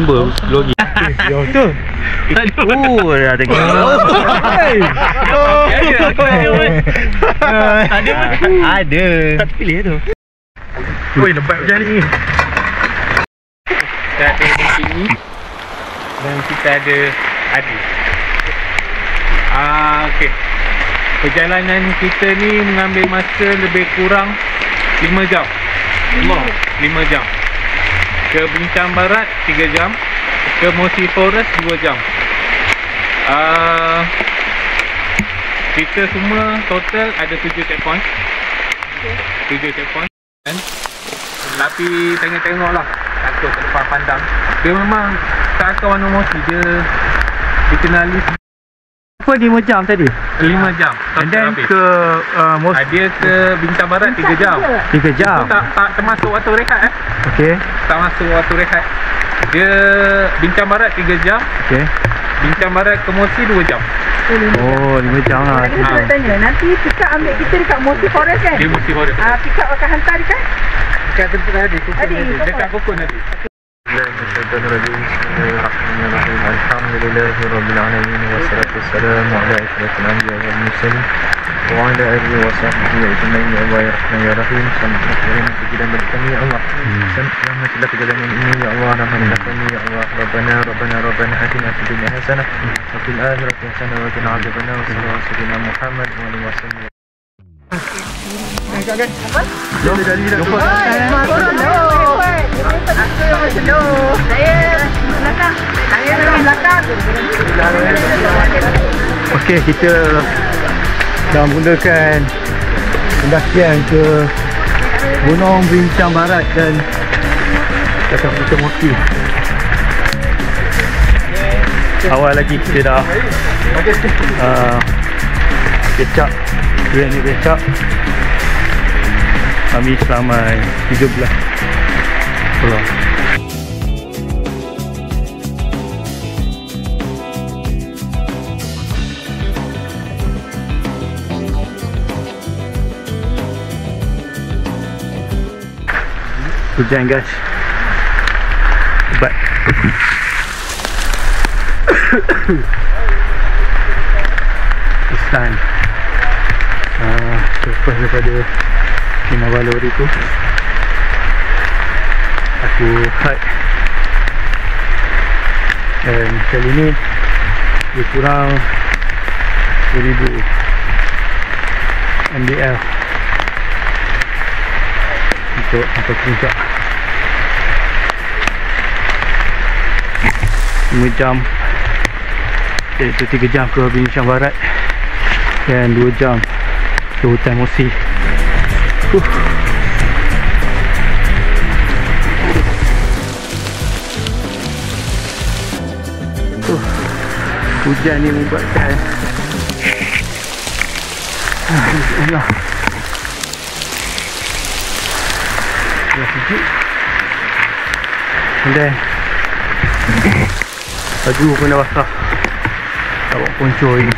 timba lori. Yo tu. Dah tengok. Ada. Tak pilih tu. Oi, lebat macam ni. Kita ada di sini dan kita ada Adi. Okey. Perjalanan kita ni mengambil masa lebih kurang 5 jam. 5 jam. Ke Bincang Barat 3 jam. Ke Mosi Forest 2 jam. Kita semua total ada 7 checkpoint. 7 checkpoint. Tapi tengok-tengok lah, takut terlepas pandang. Dia memang tak akan warna Mosi. Dia dikenali Apa 5 jam tadi? 5 jam. And then ke Dia ke Bincang Barat 3 jam. 3 jam. Itu tak termasuk waktu rehat Okey. Tak masuk waktu rehat. Dia Bincang Barat 3 jam. Okey. Bincang Barat ke Mosi 2 jam. Oh, 5 jam lah. Saya nak tanya, nanti Pickup ambil kita dekat Mosi Forest kan? Dia Mosi Forest. Pickup akan hantar dekat? Dekat tempat tadi, dekat pokok tadi. Bismillahirrahmanirrahim. Alhamdulillahirabbil alamin wassalatu wassalamu ala asyrafil anbiya'i wal mursalin wa ala alihi wa sahbihi ajma'in ya Allah ya Rahman ya Rahim. Sampai kita bertemu ya Allah. Rahmatillah kejadian ini ya Allah, rahmatillah kami ya Allah. Rabbana atina fid dunya hasanah wa fil akhirati hasanah wa qina adzabannar. Sallallahu alaihi Muhammad wa alihi wasallam. Jom dari dah. Korang aku yang slow. Saya belakang. Saya dalam belakang. Okey, kita dah mulakan pendakian ke Gunung Bincang Barat dan Kata Putra Mosi. Awal lagi kita dah kecap. Dia ni kecap. Kami selama 13 pulau. Hujan guys. Hebat. Pesan lepas daripada Kinabalu tu aku hike, dan kali ni lebih kurang 1000 mdl untuk sampai puncak. 5 jam, iaitu 3 jam ke Bincang Barat dan 2 jam ke hutan Mosi. Hujan ni membuatkan Allah dah sejuk. And then baju pun dah basah. Tak bawa poncho ini.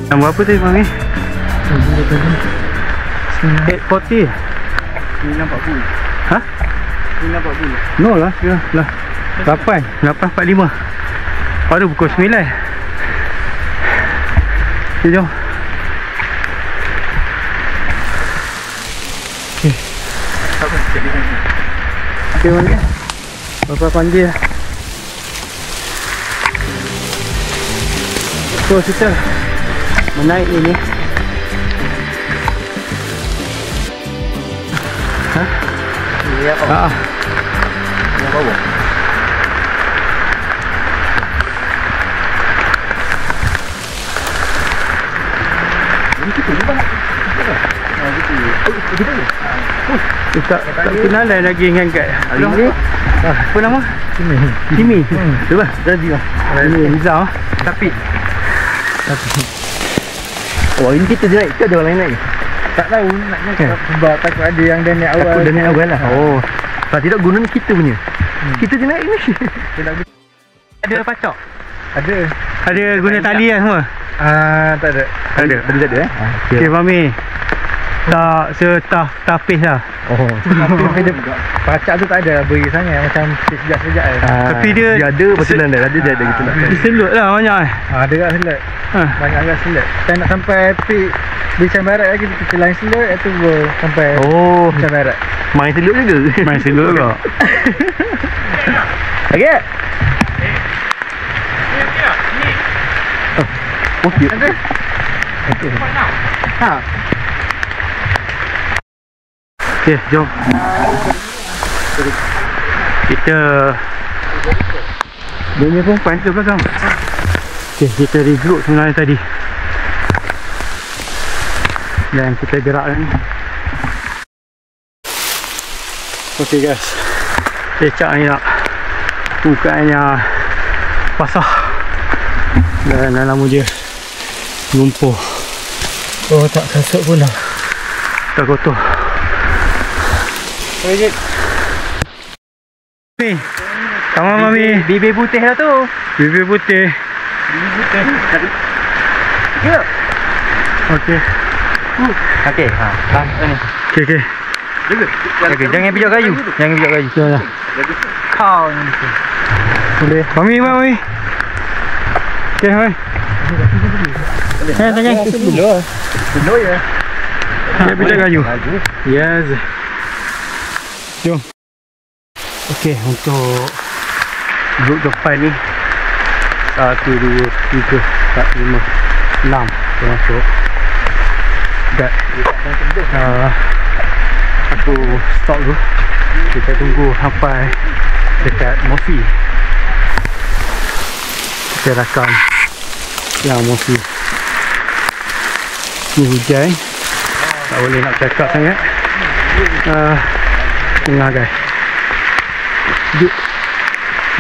Nombor apa tadi Mami? 840. 940. Hah? 940. No lah, lah. 845. Baru pukul 9. Okay, jom. Okay. Okay, Mami. Berapa panggil? So, kita menaik ini. Hah? Ini apa? Ini apa? Ini kita juga nak. Tak kenalan lagi dengan kat ini. Apa nama? Kimi. Cuba, tadi lah. Ini Rizal. Tapi Oh, ini kita je naik ke ada orang lain naik? Tak tahu nak naik sebab takut ada yang dah naik awal. Takut dah naik awal lah. Oh. Kalau tidak gunung ni kita punya. Kita je naik ni. Ada pacok? Ada. Ada guna tali kan semua? Tak ada. Ada. Tadi tak ada Okey, Fahmi. Tak setapis lah. Oh. Tapi dia pacak tu tak ada beri sangat macam sejak-sejak kan. Tapi dia ada betulan dah. Dia ada gitu lah. Dia selut lah banyak kan? Ada kat selat. Ha. Banyak kat selat. Kita nak sampai peak Bishan Barat lagi kita lain selat itu baru sampai Oh, Bishan Barat. main selut juga. Main selut juga. Okey. Okey. Ada. Okey. Ha. Okey, jom. Kita dia ni pun pantai belakang. Okey, kita regroup sebenarnya tadi. Dan kita gerak ni. Okey guys. Kecak ni nak bukannya basah. Dan dalam dia lumpur. Oh, tak kasut pun dah. Tak kotor. Okey. Ni. Tamam Mami. Bibir putih lah tu. Bibir putih. Ya. Okey. Okey. Ha. Ni. Okey, okey. Okey, jangan pijak kayu. Jangan pijak kayu. Jangan. Kau ni. Boleh. Mami. Okey, hai. Tangan. Dulu ya. Dia pijak kayu. Yes. Jom. Okey, untuk grup depan ni 1, 2, 3, 4, 5, 6 termasuk dat. Aku stop dulu. Kita tunggu sampai dekat Mofi. Kita rakam yang Mofi. Ni hujan, tak boleh nak cakap sangat. Tengah guys. Duduk.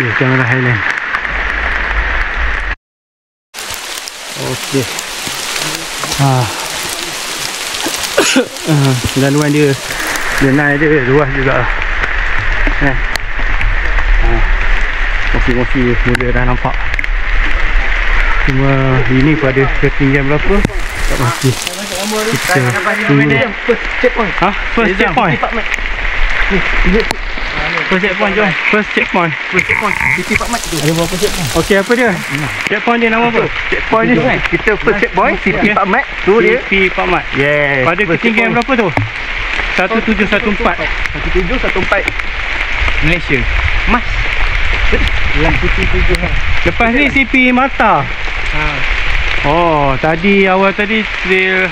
Ya, kamera Highland. Okey. Laluan dia naik dia luas juga lah. Mofi mula dah nampak. Cuma ini pada ketinggian berapa tak pasti. Kita tunggu. First checkpoint. First checkpoint. First checkpoint, jom. First checkpoint. BP Pak Mat tu. Ada berapa checkpoint? Okey, apa dia? Checkpoint dia nama apa? Checkpoint dia. Kita first checkpoint CP Pak Mat. Tu dia. CP Pak Mat. Yes. Pada ketinggian berapa tu? 1714. 1714. Malaysia. Mas. Yang putih 7 lah. Lepas ni CP Mata. Oh, awal tadi dia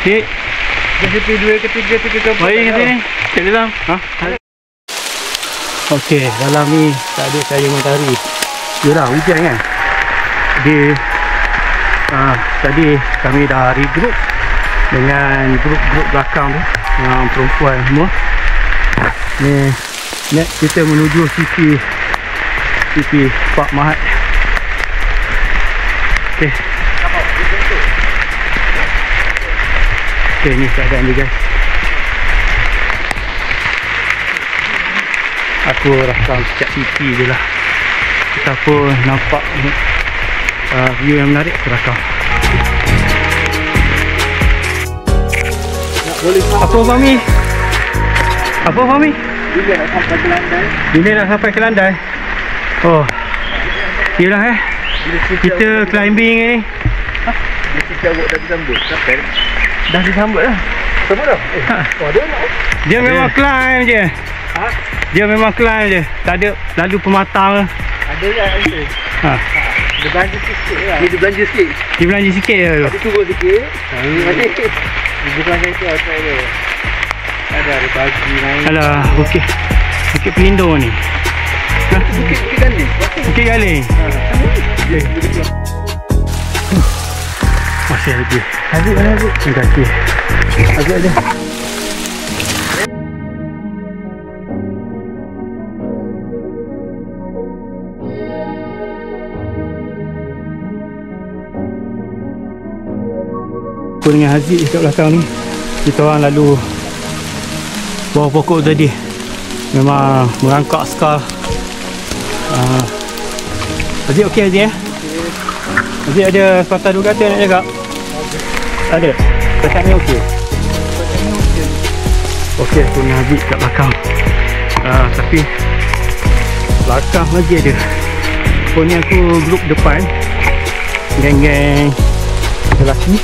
CP 2 ketiga 3 ke 4. baik kat sini. Kat dalam. Okey, dalam ni tak ada cahaya matahari. Yalah, hujan kan. Tadi kami dah regroup dengan grup belakang tu, yang perempuan semua. Ni next kita menuju CP Pak Mahat. Okey. Okey, ni keadaan dia guys. Aku rakam setiap CP je lah. Siapa nampak view yang menarik, aku rakam. Apa Fahmi? Bila nak sampai ke landai. Bila nak sampai ke landai? Oh, yelah kita climbing ni. Kita awak dah disambut. Sampai dah disambut lah. Sambut dah? Oh, ada nak. Dia memang climb je. Dia memang climb je. Tak ada lalu pematang. Ada lah itu. Dia belanja sikit lah. Dia belanja sikit. Dia belanja sikit je tu. Dia turun sikit. Nanti bukan macam tu outside dia. Ada bagi main. Alah, Bukit Pelindung ni. Bukit Galing. Bukit Galing. Masih lagi. Habis. Terima kasih. Habis aja. aku dengan Haziq kat belakang ni. Kita orang lalu bawah pokok tadi. Memang merangkak sekar. Haziq okey Haziq Haziq ada sepatah dua kata nak cakap? Tak ada? Cakapnya okey? Okey, aku dengan Haziq kat belakang. Tapi belakang lagi ada. Pokoknya aku grup depan, geng-geng lelaki.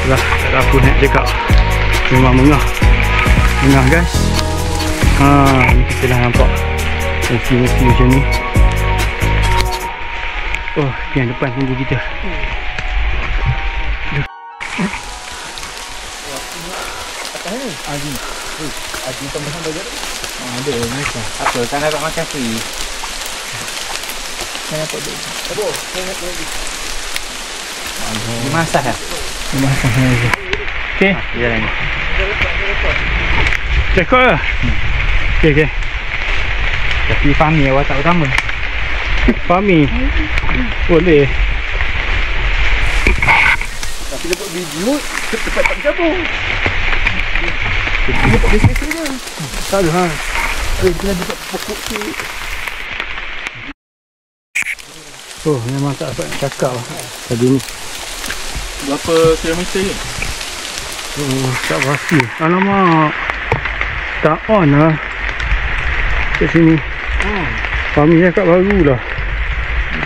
Lah, tak ada apa nak cakap. Memang mengah guys. Ni kita dah nampak mesti macam ni. Oh, yang depan tunggu kita. Haji tambahan belajar tu? Ada macam. Apa? Kan dapat makan free. Saya dapat duit. Apa? Saya dapat duit. Dimasak lah? Dimasak saja. Okey. Ya ni. Cekok lah. Okey. Tapi Fahmi awak tak utama. Fahmi. Boleh. Tapi dapat video cepat tak bergabung. Dia dapat biasa je. Tak ada ha. Dia dapat pokok tu. Oh, memang tak dapat nak cakap tadi ni. Berapa kilometer ni? Oh, tak pasti. Alamak. Tak on lah. Kat sini. Fahmi cakap baru lah.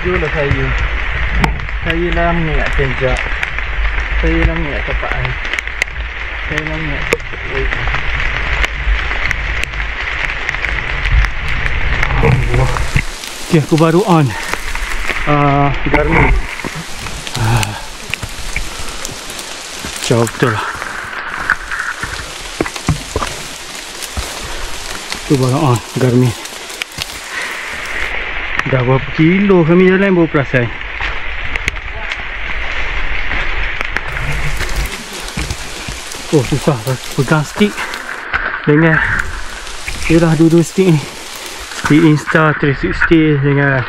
Jujur lah saya. Saya lama nak tenjak. Saya lama nak kapaan. Saya lama nak Okay, aku baru on. Garmin. Jauh betul lah. Tu baru on Garmin. Dah berapa kilo kami jalan baru perasan. Oh, susah pegang stick dengan ialah dua-dua stick ni. Stick Insta 360 dengan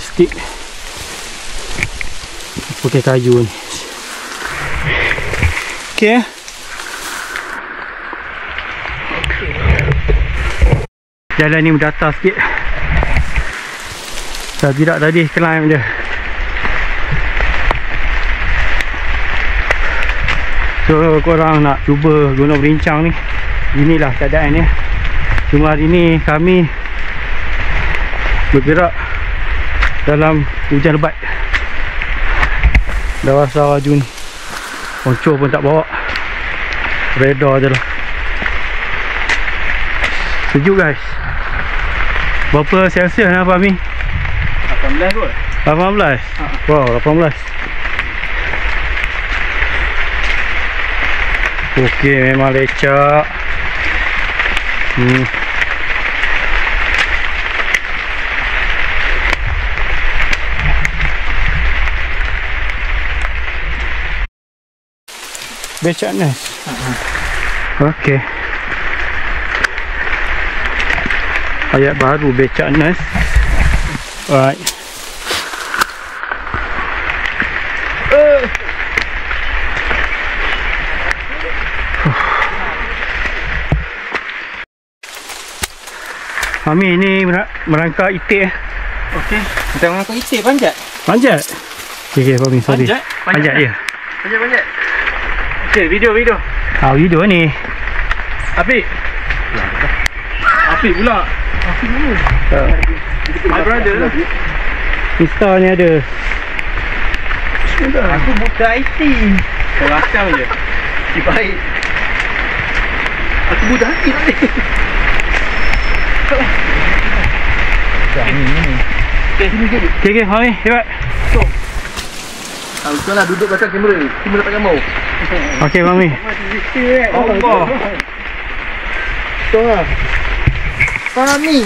stick pakai kayu ni. Okay. Jalan ni mendatar sikit. Dah tidak tadi climb dia. So korang nak cuba Gunung Berincang ni, inilah keadaan dia. Cuma hari ni kami bergerak dalam hujan lebat. Dah rasa laju ni. Poncho pun tak bawa, radar je lah. Sejuk guys. Berapa Celsius nak Fahmi? 18 kot. 18? Wow, 18. Okey, memang lecak. Becak nest. Okey. Ayat baru becak nest. Alright. Fahmi ni merangkak itik. Okey. Kita mengaku itik panjat. Panjat? Okay, Fahmi, sorry. Panjat ya. Panjat. Okey, video. Video ni. Apik pula. Apik mana? My brother lah. Insta ni ada. Aku buka IT. Kau rakam je. Baik. Aku buka IT tadi. Okay, Fahmi, hebat. Betul lah, duduk belakang kamera ni. Kamera tak gambar. Okay, Fahmi. Allah. Betul lah. Fahmi.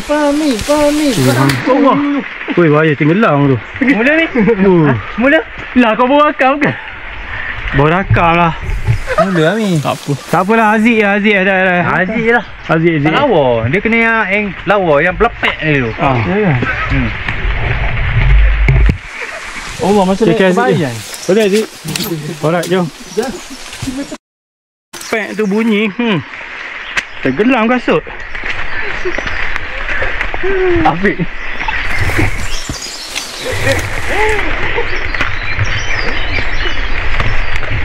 Allah. Woi, bahaya tenggelam tu. Mula ni? Mula? Lah, kau bawa rakam ke? Bawa rakam lah. Mula Fahmi. Tak apalah, Haziq ada. Haziq lah. Haziq. Tak lawa. Dia kena yang lawa, yang pelepek ni tu. Allah, masa naik kebayan. Boleh, Zik? Alright, jom. Pek tu bunyi. Tergelam kasut. Afiq.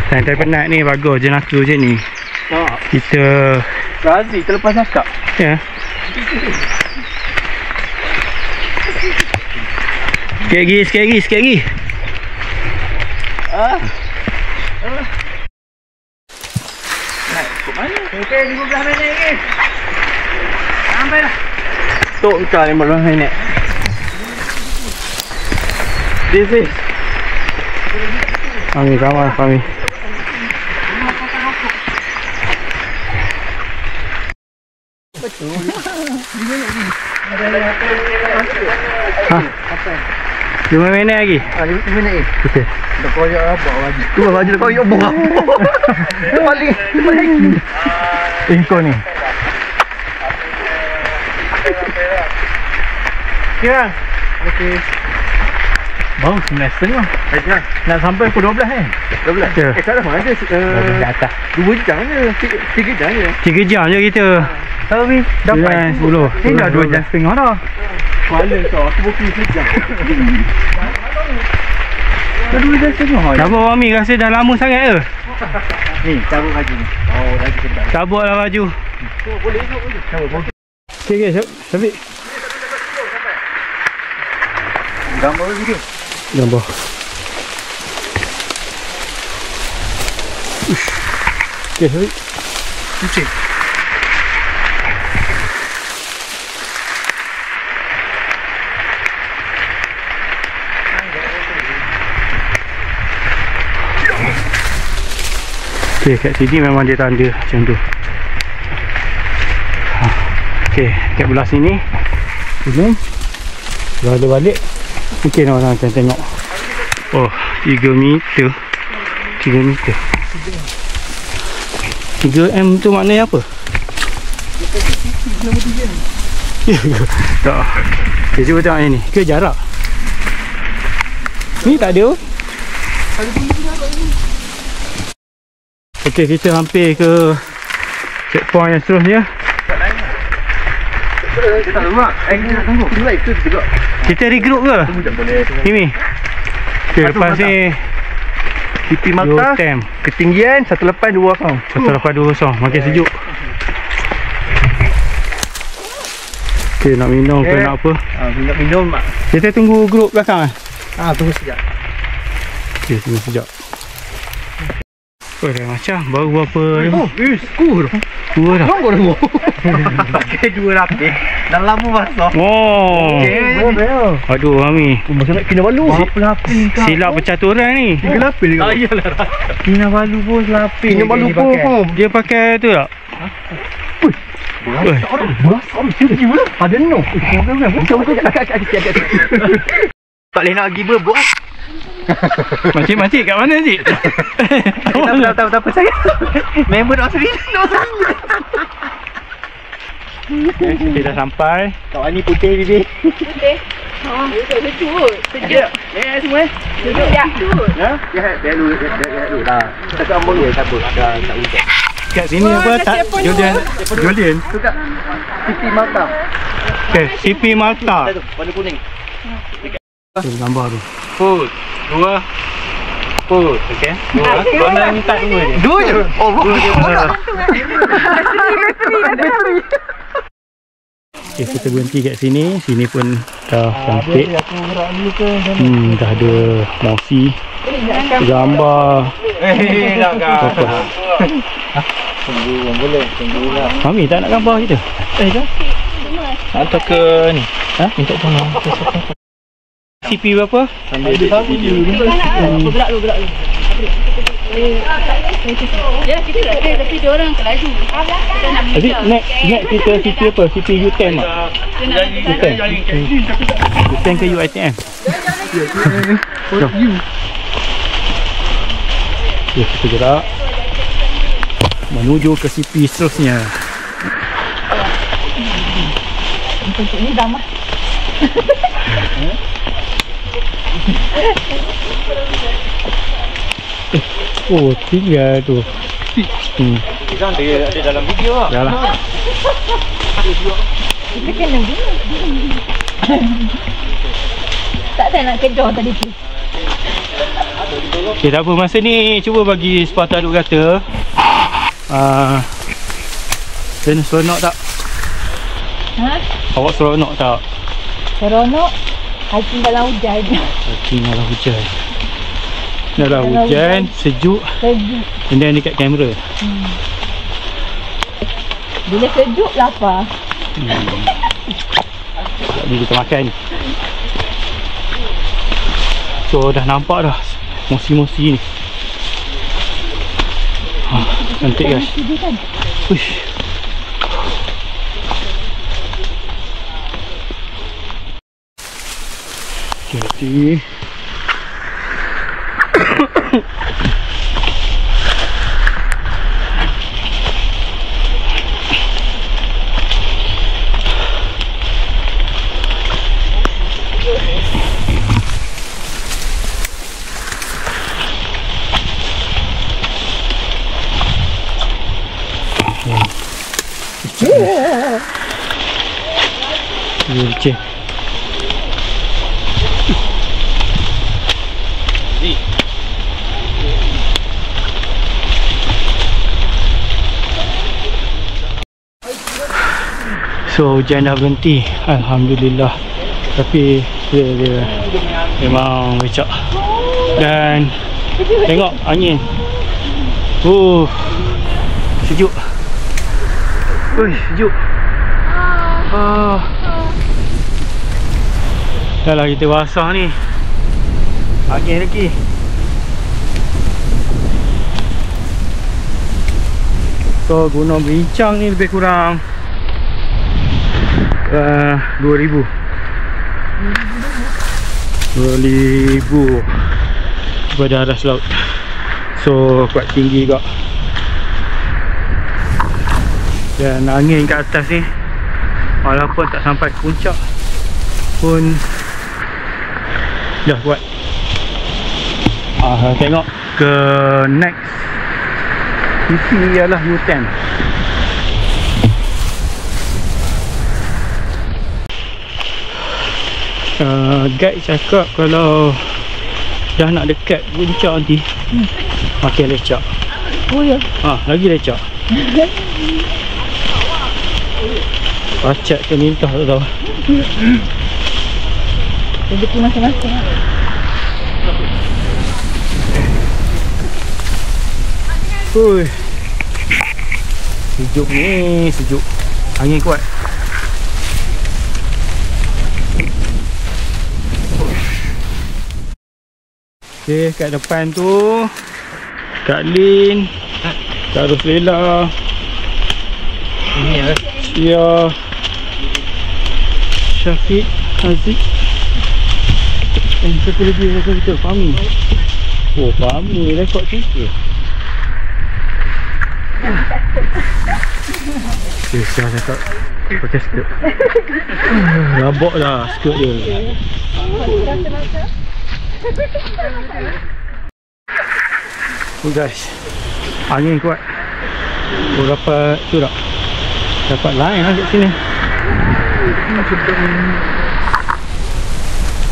Santai penat ni, bagus jenaka je ni. Kita Razi terlepas nakap. ya. Sikit lagi. Okey, 15 minit lagi. Sampai dah. Tok kau 15 minit. This is Kami kawan kami. Ha? 5 minit lagi. 5 minit ni. Okey. Dah koyak apa lagi? Tu baju dah koyak buang. Balik. Kau ni. Kira. Okey. Baru 9.30. Baiklah. Nak sampai pukul 12 kan? 12. Ya. Tak ada mana Di atas. 2 jam je. 3 jam je. 3 jam je kita. Tapi dapat 10. Ni dah 2 jam setengah dah. Kepala kau, aku booking sejam. Dah 2 jam setengah dah. Kenapa Wami rasa dah lama sangat ke? Ni, cabut baju ni. Oh, lagi sedap. Cabutlah baju. Boleh. Cabut baju. Okey, Syafiq. Gambar video. Gambar. Okey, Syafiq. Cuci. Okey, kat sini memang dia tanda macam tu. Okey, kat belah sini gunung. Kalau balik mungkin orang akan tengok. Oh, 3 meter. 3 meter. 3M tu maknanya apa? Tak. Okay, cuba tengok yang ni. Ke jarak? Ni tak ada. Okey, kita hampir ke checkpoint yang seterusnya. Kita tak lemak. Kita nak tunggu. Tunggu itu juga. Kita regroup ke? Tunggu tak boleh. Ini. Okey, lepas ni Pipi Yo, mata. tem. Ketinggian 1820. 1820. Makin sejuk. Okey, nak minum ke nak apa? Nak minum mak. Kita tunggu grup belakang Tunggu sekejap. Okey, tunggu sekejap. Oh, dah macam baru berapa ni? Kur. Dua dah. Tunggu. Pakai 2 lapis. Dah lama basah. Oh. Okey. Aduh, Mami. Masa nak kena balu. Apa lapis kau? Silap percaturan ni. 3 lapis juga. Iyalah. Kena balu pun lapis. Kena balu pun. Dia pakai tu tak? Ada no. Tak boleh nak pergi berbos. Makcik-makcik kat mana cik? Tak percaya. Member nak sendiri. Kita dah sampai. Kawan ni putih bibi. Putih. Sejuk. Sejuk. Semua. Sejuk tak? Ya? Dia dulu dah. Tak ambon dia tak apa. Dah tak hujan. Kat sini apa? Tak Julian. Tu kat pipi mata. Okay, CP Malta. Tu warna kuning. Tu gambar tu. Put. 2. Put. Okey. 2. Mana minta 2 je. 2 je. Oh, Okay, kita berhenti kat sini. Sini pun dah cantik. Dah ada mosi. Gambar. Nak kau. tunggu boleh. Tunggulah. Mami tak nak gambar kita? Jom. Hantar ke ni. Minta tolong. CP berapa? Gerak lu. Ya, kita tak ada tapi dia orang kelaju. Kita nak Jadi naik kita CP apa? CP U10 tak? U10 ke UITM? Jom. Ya, kita gerak menuju ke CP seterusnya. ini dah mah. Oh, tinggal tu. Kita ada dalam video lah. Dah lah. Kita kena gini. Tak ada nak kedor tadi tu. Okay, tak apa. Masa ni cuba bagi sepatah duk kata. Dan seronok tak? Ha? Awak seronok tak? Seronok. Hiking dalam hujan. Hiking dalam hujan. Dalam hujan, sejuk. Sejuk. And then dekat kamera. Bila sejuk, lapar. Jadi kita makan. So dah nampak dah mosi-mosi ni. Cantik guys. Uish. Jadi Cik. So hujan dah berhenti, alhamdulillah. Tapi dia memang becak. Dan tengok angin. Sejuk. Sejuk. Dah lah kita basah ni. Angin lagi. So Gunung Berincang ni lebih kurang 2000 pada atas laut. So kuat tinggi juga. Dan angin kat atas ni walaupun tak sampai ke puncak pun dah kuat. Tengok ke next sisi ialah U10. Guide cakap kalau dah nak dekat puncak nanti makin lecak. Oh ya? Lagi lecak. Pacak ke minta tak tahu. Rezeki masing-masing lah. Sejuk ni, sejuk. Angin kuat. Okay, kat depan tu Kak Lin, Kak Roslela, Sia, Syafiq, Haziq, dan satu lagi rekod kita, Fahmi. Fahmi rekod cerita. Okay, Sia cakap pakai skirt. Rabak dah skirt dia. Guys, angin kuat. Dapat tu tak? Dapat lain lah kat sini.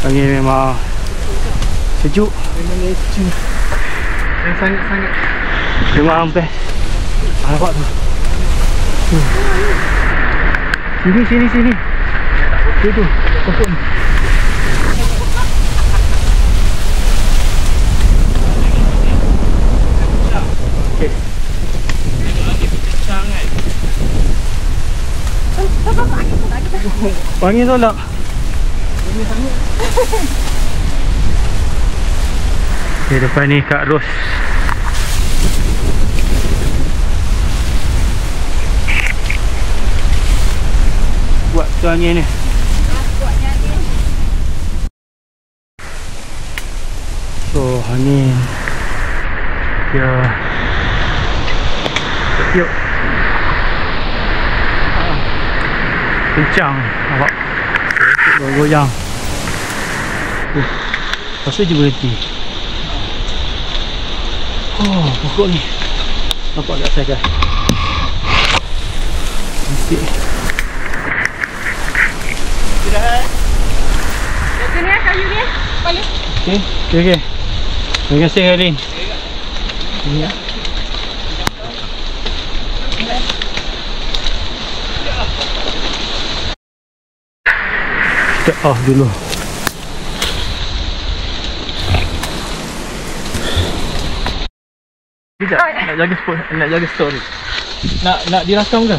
Angin memang sejuk. Memang leceh. Sangat-sangat. Memang best. Nampak tu. Sini. Tu. Pokok ni. Okay. Angin tolak. Okay, depan ni Kak Ros. Buat tu angin ni. So angin dia tiup kencang, nampak goyang. Lepas tu je berhenti. Oh, pokok ni nampak kat saya kan. Sikit. Sini kayu ni. Balik. Okey. Terima kasih Alin. Ini ya. Kita off dulu. Sekejap, nak jaga story. Nak dirakam ke?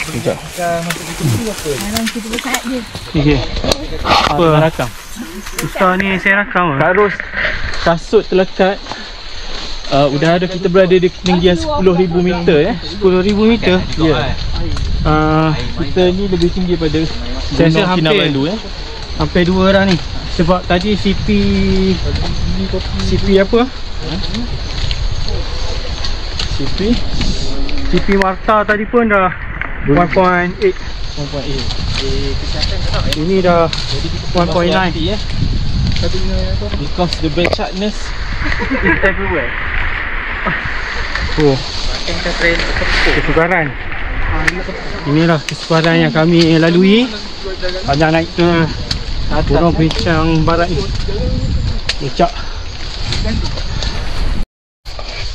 Sekejap. Dalam kita bersaat je. Okey. Apa? Rakam. Ustaz ni saya rakam. Kak Ros, kasut terlekat. Udara kita berada di ketinggian 10,000 meter ya. 10,000 meter. Ya. Kita ni lebih tinggi pada Saya rasa Gunung Kinabalu ya. hampir 2 orang ni. Sebab tadi CP apa? CP Marta tadi pun dah 1.8. 1.8. Ini dah 1.9. ya. Because the bed sharpness is everywhere. Oh, kesukaran. Inilah kesukaran yang kami lalui pada naik ke Gunung Pincang Barat ni. Becak.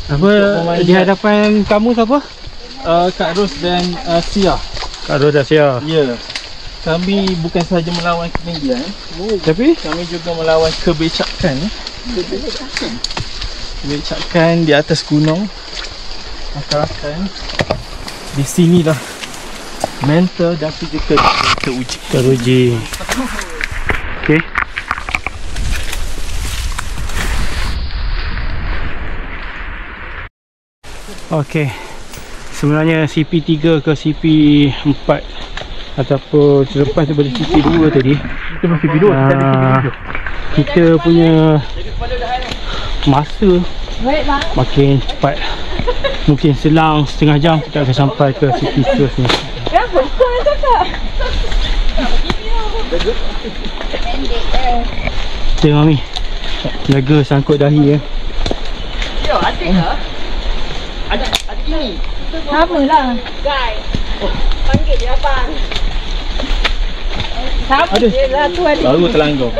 Apa di hadapan kamu siapa? Kak Ros dan Sia. Kak Rodasia. Ya. Kami bukan sahaja melawan ketinggian, Tapi kami juga melawan kebecakan. Kebecakan di atas gunung. Rakan-rakan, di sinilah mental dan fizikal teruji. teruji. Okey. Okey. Sebenarnya CP3 ke CP4 ataupun selepas daripada CP2 tadi, Kita masih CP2, kita ada CP7. kita punya masa Baik bang. makin cepat. Mungkin selang setengah jam kita akan sampai ke CP seterusnya. Kenapa? Kau yang cakap. Pendek Okay Mami, jaga sangkut dahi ya. Sama lah. Guys. Panggil dia abang. Sama je lah tu ada. Baru terlanggar.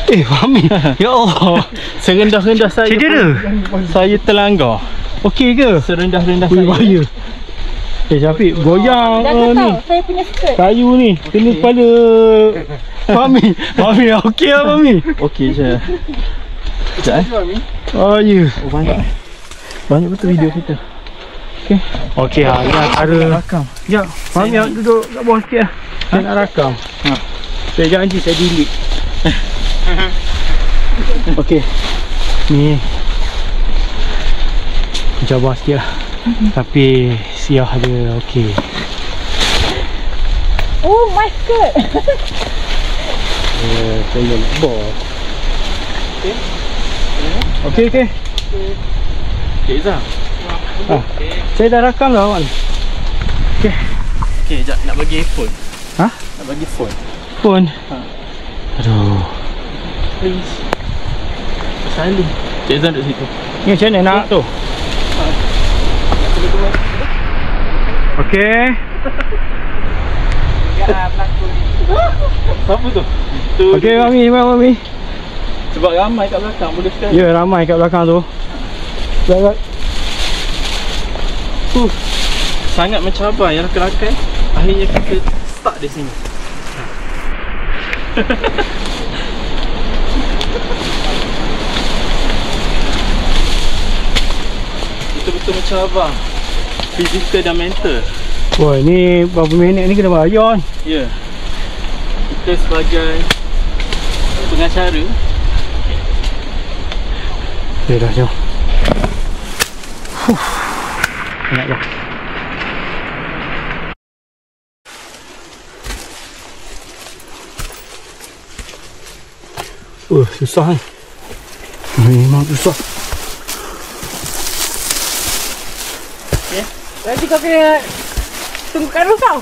Mami, ya Allah, Serendah-rendah saya cedera. saya terlanggar. Okey ke? Serendah-rendah Ui, saya. bahaya. Syafiq, goyang Jaga ni tau, saya punya skirt. kayu ni, kena kepala Mami. Mami, okey lah Mami? Okey je. Sekejap Oh ya. Oh banyak. Banyak betul video kita. Okey lah, ni antara Rakam. ya, Mami Saya duduk kat bawah sikit lah. Saya nak rakam. Saya janji saya delete. Okey. Ni cabar sikit lah. Tapi siah dia okey. Oh, my skirt. Saya nak bawah. Okey. Cik Izzah. Saya dah rakam dah awak ni. Okey, sekejap nak bagi phone. Ha? Nak bagi phone. Phone. Aduh. Please. Silent. Cik Izzah duduk situ. Ni macam mana nak tu? Okey. Apa tu? Tu. Okey Mami. Sebab ramai kat belakang boleh sekali. Ya, ramai kat belakang tu. Baik. Sangat mencabar yang rakan-rakan. Akhirnya kita start di sini. Betul-betul mencabar fizikal dan mental. Wah, ni berapa minit ni kena bayar ni. Ya. Kita sebagai pengacara. Okay, dah jom. Nak dah. Susah ni. Memang susah. Nanti kau kena tunggu Kak Ros tau.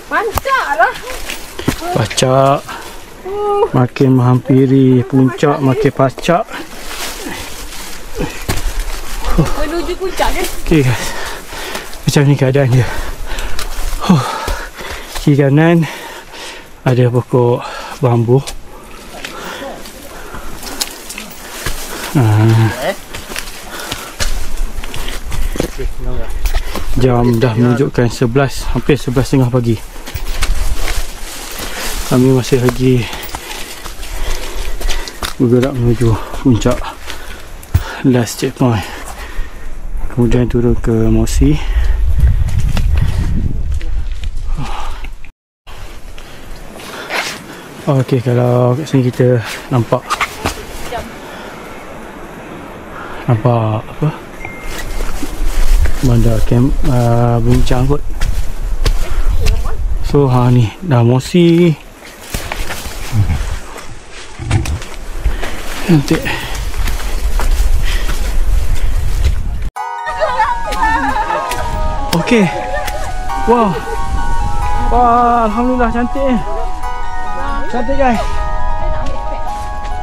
Pancak lah. Pacak. Makin menghampiri puncak, makin pacak. Menuju puncak ke? Okey guys. Macam ni keadaan dia. Kiri kanan ada pokok bambu. Jam dah menunjukkan 11, hampir 11.30 pagi. Kami masih lagi bergerak menuju puncak last checkpoint. Kemudian turun ke Mosi. Okey, kalau kat sini kita nampak apa? Bandar camp Bincang kot. So ni dah Mosi. Cantik. Okey. Wow. Wah, alhamdulillah cantik. Cantik guys.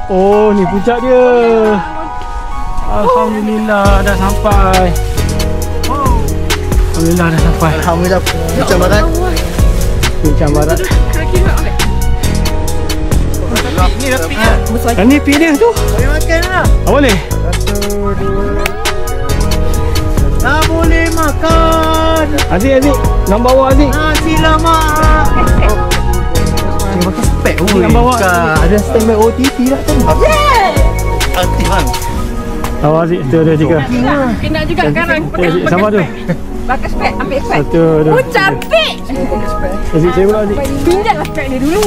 Oh, ni puncak dia. Alhamdulillah dah sampai. Alhamdulillah dah sampai. Alhamdulillah Puncak Barat. Puncak Barat. Ni dah pick kan? Ni pick dia tu. Boleh makan lah. Boleh. 1, 2. Tak boleh makan. Azik, nak bawa Azik. Nasi lemak. Tengok pakai spek. Nak bawa. Ada standby OTT lah tu. Aktif kan? Bawa Azik, 1, 2, 3. Kena juga kan aku pakai Sama tu. pakai spek, ambil spek. 1, 2. Oh cantik. Azik, saya pula Azik. Pinjatlah spek dia dulu.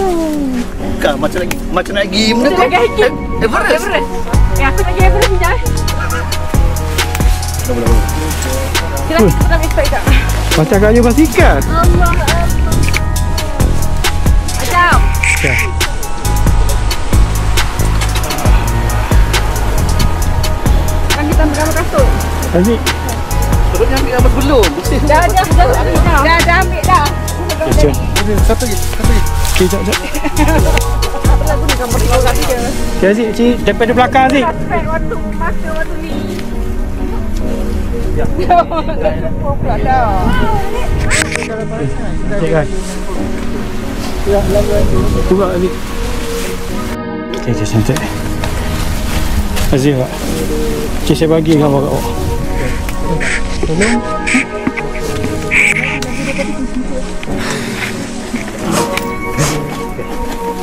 Bukan macam nak pergi benda tu. Jaga hiking. Everest. Aku nak pergi Everest pinjat. Kita ambil spek tak? Macam kayu basikal. Allah. Ajam. Okay. Kan kita ambil gambar kasut. Azik. Terusnya ambil gambar belum. Bersih. Dah ambil dah. Okay, Satu lagi. okay, jap. Lagu ni gambar orang dia. Okay, Azik, cik, daripada belakang Azik. Spek waktu masa waktu ni. Ya. Okay guys. Tunggu Azik. Okay, cantik. Azik tak? Cik, saya bagi gambar kat awak.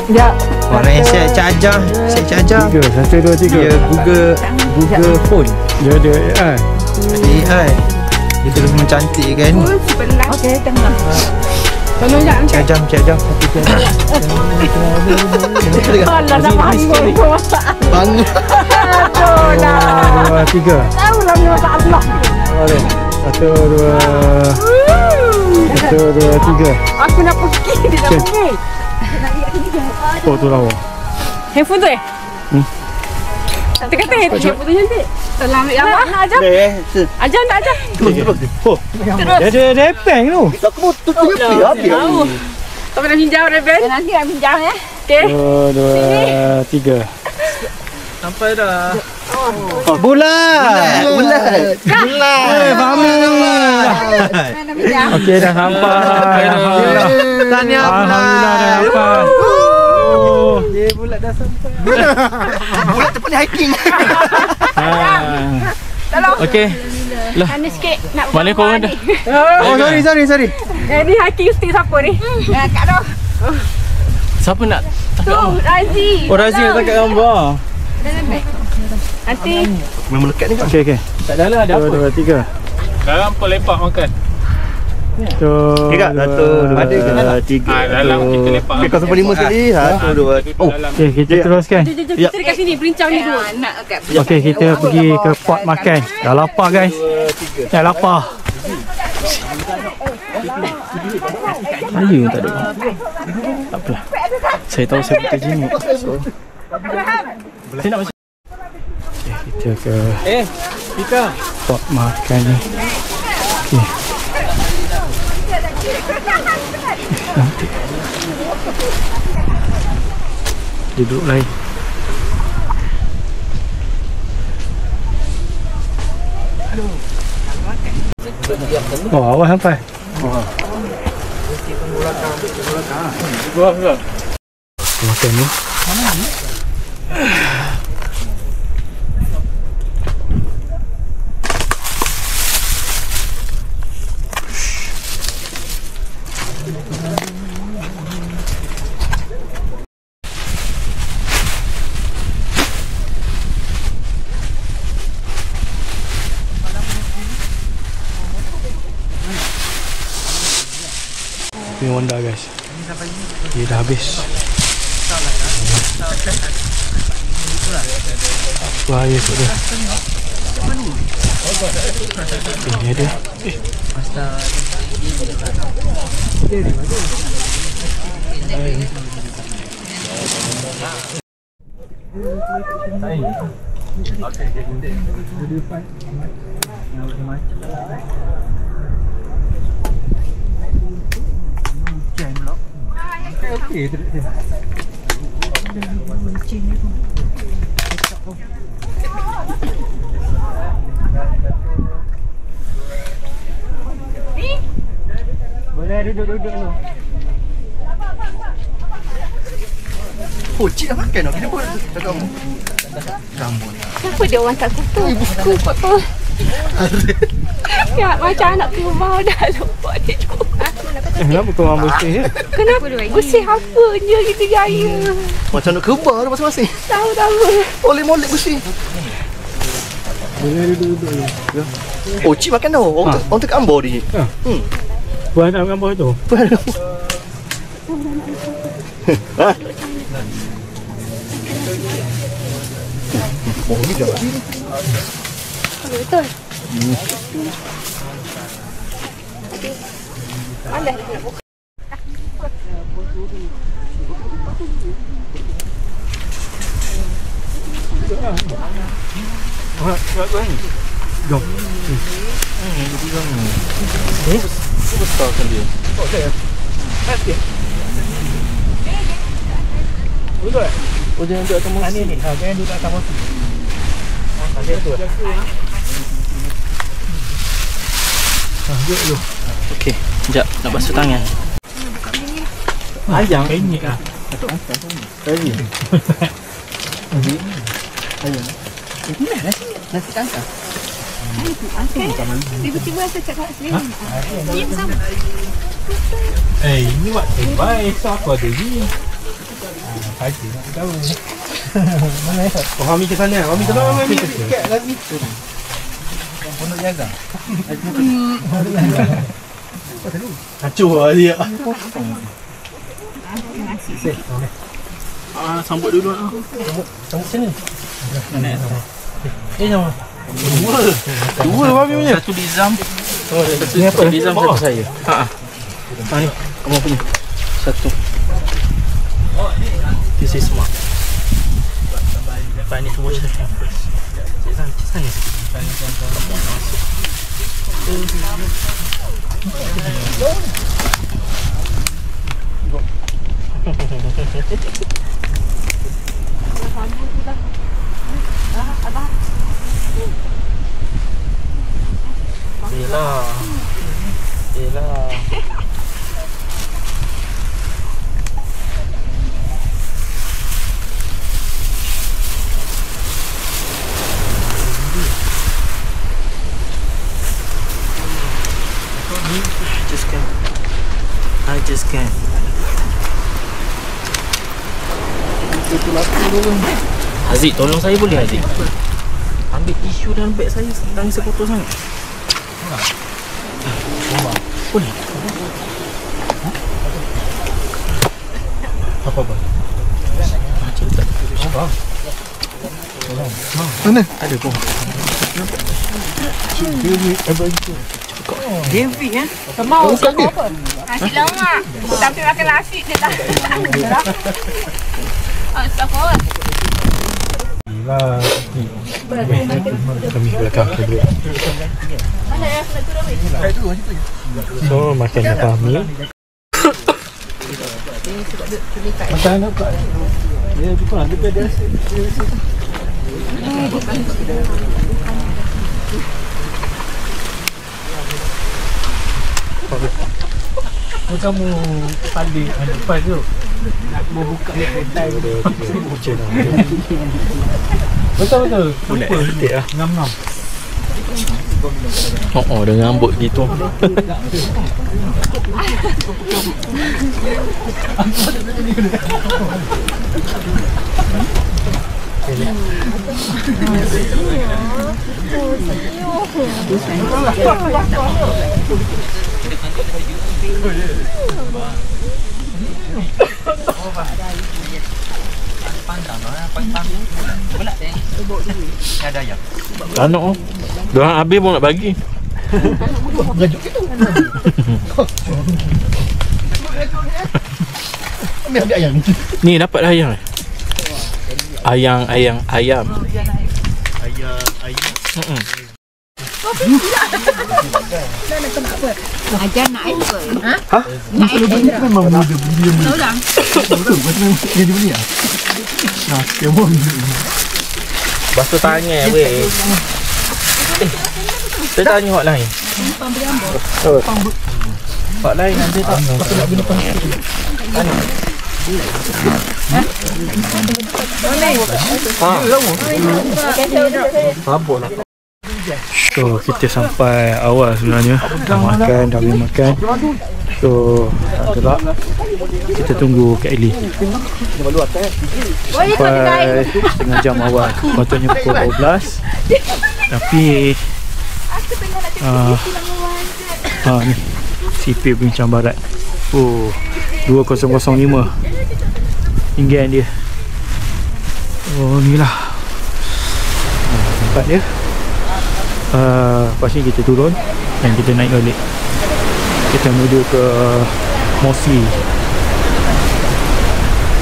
Ya. Orang yang set charger. 3, 1, 2, 3. Dia Google phone. Dia ada AI. AI. Dia terus mencantikkan. Sebelah. Okey, tengah. Tolong jangan. Jam. Satu jam. Allah dah bangun. Bangun. Aduh dah. 2, 3. Tahu lah ni masalah. 1, 2, 3. Aku nak pergi di dalam ni. Oh, tu lawa. Handphone tu Kata-kata handphone tu cantik. Tolong ambil gambar. Ajam. Ajam tak ajam. Oh, dia ada repeng tu. Aku mau tutup habis. Kau nak pinjam Reben? Nanti nak pinjam ya. Okey. 2, 3. Sampai dah. Bulat. Okey, dah sampai. Alhamdulillah. Tahniah Alhamdulillah dah sampai. Oh, Dia bulat dah sampai. Bulat tu paling hiking. Tolong. okey. Lah. Mana sikit nak Mana korang dah? Oh, sorry. Ni hiking stick siapa ni? Kak Doh. Siapa nak? Tu, Razi. Oh, Razi nak tangkap gambar. Nanti Memang lekat ni kan. Okey. Tak ada lah, ada 2, 3. Dalam pun lepak makan. Kak, 1, 2, 3. Dalam kita lepak. Okey, 05 sekali. 1, 2. Oh, Okey, kita teruskan. kita dekat sini berincang ni dulu. Nak kat. Okey, kita pergi ke pot makan. Dah lapar guys. Dah lapar. Saya tak ada. Tak apalah. Saya tahu saya betul jenguk. So, saya nak macam. Okay, kita ke Pika. pot makan ni. Okey. Cantik. Duduk lain. Oh, awal sampai. Makan ni. Ini Honda guys. Dia dah habis. Bahaya kot dia. Ini ada. Boleh duduk-duduk dulu. Oh, cik dah makan dah. Kenapa tak kamu? Kamu lah. Kenapa dia orang tak kutu? Buku kot tu. Ya, macam anak kerbau dah lupa dia juga. Kenapa kau orang bersih je? Kenapa bersih apa je kita gaya? Macam nak kebar dah masing-masing. Tahu-tahu. Molek-molek bersih. Boleh duduk-duduk dulu. Oh, cik makan dah. Orang tekan ambor dia. Buat nak gambar tu. Ha? Oh, ni dah. Betul. Mana nak buka? Jom. Besar kan dia. Oh, saya. Okey. Duduk. Oh, jangan duduk atas mosi. Ni. Ha, jangan duduk atas mosi. Ada tu. Ha, duduk dulu. Okey, sekejap nak basuh tangan. Ayam penyek ah. Tadi. Ayam. Ini nasi tangkap. Tiba-tiba saya cakap sendiri. Diam sama. Ini buat terbaik. Siapa ada ni? Haji nak tahu. Mana ya? Oh, Hami ke sana. Hami tolong Hami dekat lagi. Pondok jaga. Kacau lah dia. Sambut dulu ah. Sambut sini. Mana? Sama. Dua Hami punya. Satu Dizam. Ni apa? Dizam satu saya. Ni kamu punya. Satu. This is smart. Lepas ni semua saya first. Cik sana. Yelah. I just can't. Haziq, tolong saya boleh Haziq? Ambil tisu dalam beg saya, tangan saya kotor sangat. Boleh? Apa? Mana? Ada kau. Devi ya. Mau apa? Nasi lemak. Sampai makan nasi dia dah. Astagfirullah. Kami belakang dulu. Mana ya? So makan kami. Macam mana kat dia bukan ada pada kamu paling depan tu nak buka hotel betul bulat cantik lah ngam-ngam dengan rambut gitu. Anak diorang habis pun nak bagi. Ni dapat dah ayam. Ayam. Ajar nak air ke? Ha? Nak air ke? memang muda dia Seorang. dia beli ah. Nah, dia pun Basuh tangan weh. Saya tanya hak lain. Hak lain nanti tak nak guna pangkat. Sabun lah. So kita sampai awal sebenarnya. Dah boleh makan. So tak gerak. Kita tunggu Kak Eli. Sampai setengah jam awal. Patutnya pukul 12. Tapi ni CP Bincang Barat. Oh 2005 tinggian dia. Oh ni lah tempat dia. Lepas ni kita turun dan kita naik balik. Kita menuju ke Mosley.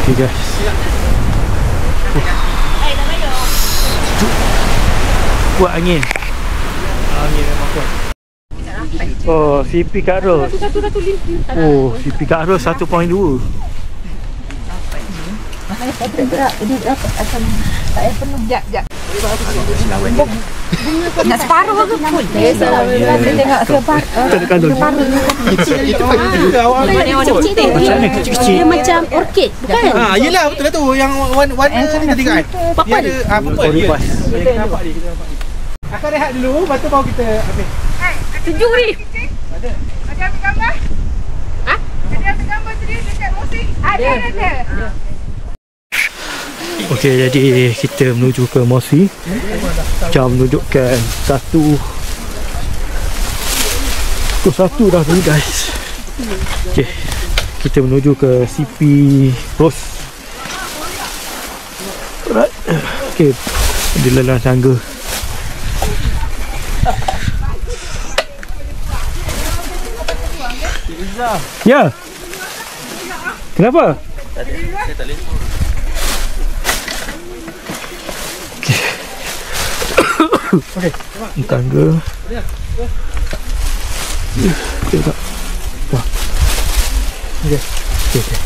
Okay guys. Kuat angin. Angin memang kuat. Oh, CP Kak Ros. Oh, CP Kak Ros 1.2. Sekejap. Nak separuh ke full? Saya tengok separuh. Macam mana kecil-kecil? Dia macam orkid, bukan? Yelah betul lah tu. Yang warna ni tadi kan. Dia ada purple. Oripas. Kita nampak dia. Akan rehat dulu, lepas tu baru kita habis. Sejuk ni. Ada. Ada ambil gambar? Ha? Ada ambil gambar tadi dekat Mosley? Ada. Okey, jadi kita menuju ke Mosley. Jam menunjukkan 1 dah tu guys. Okey, kita menuju ke CP Ros. Alright. Okey, di lelang tangga. Ya. Kenapa? Saya tak boleh. Okey. Tangga. Okey tak. Wah. Okey. Okey.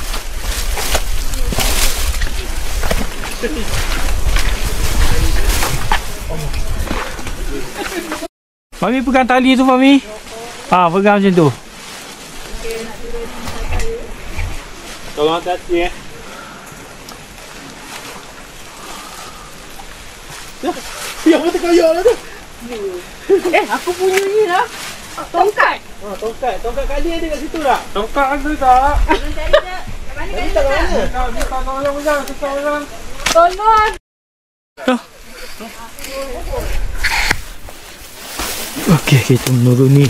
Fahmi pegang tali tu Fahmi. Pegang macam tu. Tolong hati-hati Yang kata kaya lah tu. Aku punya ni lah. Tongkat. Tongkat kali ada kat situ tak? Tongkat ada tak? Tadi tak kat mana? Tolong. Okey, kita menuruni.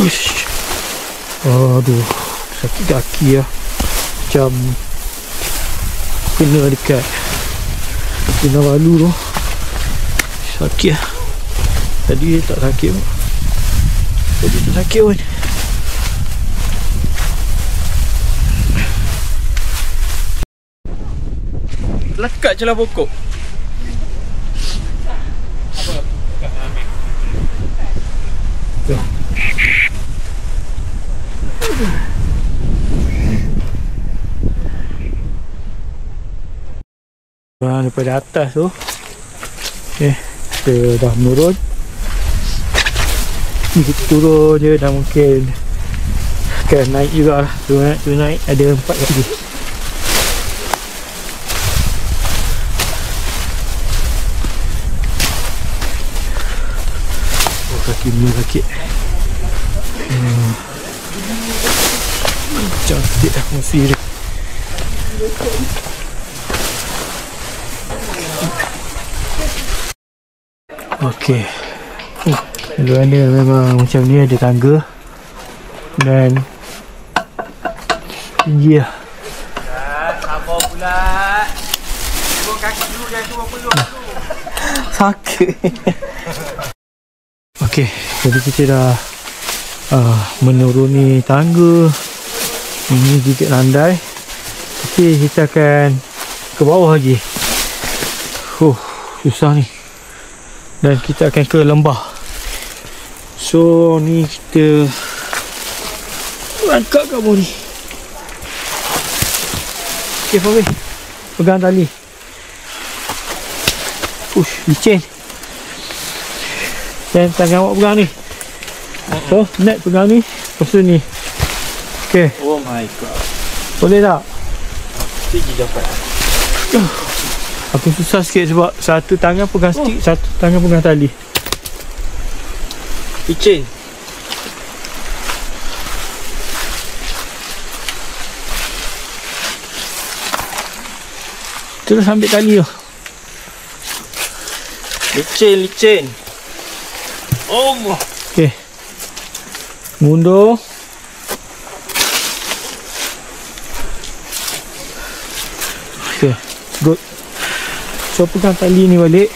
Ush. Aduh, sakit kaki lah. Macam kena dekat Kinabalu tu. Sakit lah. Tadi tak sakit pun. Lekat je lah pokok. Daripada atas tu. Okay, kita dah menurun. Ni kita turun je dah mungkin akan naik juga lah. Tu naik ada 4 kali. Oh, kaki ni sakit. Cantik lah fungsi dia. Okey. Luar dia memang macam ni, ada tangga dan tinggi lah. Sabar pula. Turun kaki dulu, jangan turun peluk dulu. Sakit. Okey, jadi kita dah menuruni tangga. Ini sedikit landai. Okey, kita akan ke bawah lagi. Susah ni. Dan kita akan ke lembah. So ni kita angkat kat bawah ni. Okay Fabi, pegang tali. Push, licin. Dan tangan awak pegang ni. So net pegang ni. Lepas tu ni. Okay. Oh my god. Boleh tak? Tinggi dapat. Aku susah sikit sebab satu tangan pegang stick, satu tangan pegang tali. Licin. Terus ambil tali tu. Licin. Oh. Okay. Mundur. Okay. Good. So pegang tali ni balik.